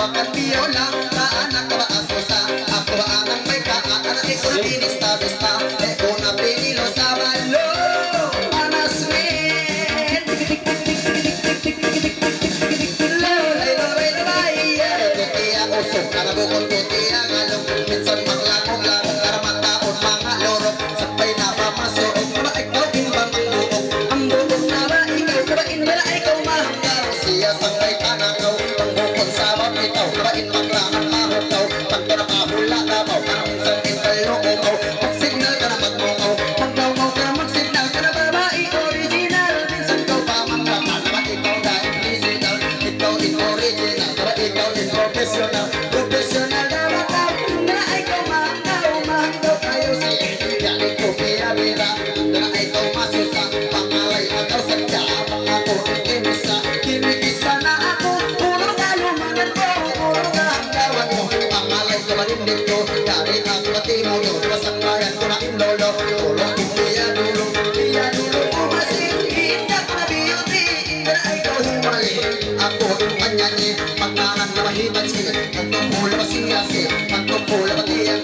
akan biola, kaanak ka ba asusa, ako ba anang may kaanak, ikaw na pinista-bista, ikaw na pinilo sa balo, manaswin. Lolay, lolay, lolay, tuti ang usok, karabukon tuti ang alok, minsan maklakong-lakong, karamataon mga lorok, sabay na pamasok, ba ikaw imbang ang buok, ang buok na ba ikaw, kabain ba na ikaw mahanggaw, siya sangay tanakaw, ang bukon sa mapitaw, kabain maglakan mahukaw, pag ka nakahula na baw, parang minsan intalo umaw, mag-signal ka na mag-umaw, mag-umaw ka na mag-signal ka na babae original, minsan ka pa manglakan, ba ikaw dahil original, ikaw in original, ba ikaw in professional, professional na bataw, na ikaw mahanggaw, mahanggaw tayo si Yan ito pira-bira, na ikaw masusa, Pangalay agaw sadya, mga ko kinisa, kinikisa na ako, puro kalumanan ko, puro kahanggawan mo, Pangalay ka malindig ko, dari ang matimo mo, wasang bayan ko na inlolo, tulong dulo umasin, hindi ako na beauty, na ikaw humali, ako yung kanyani, pagnanan na mahibad siya, pagtupula pa siya, pagtupula pa tiyang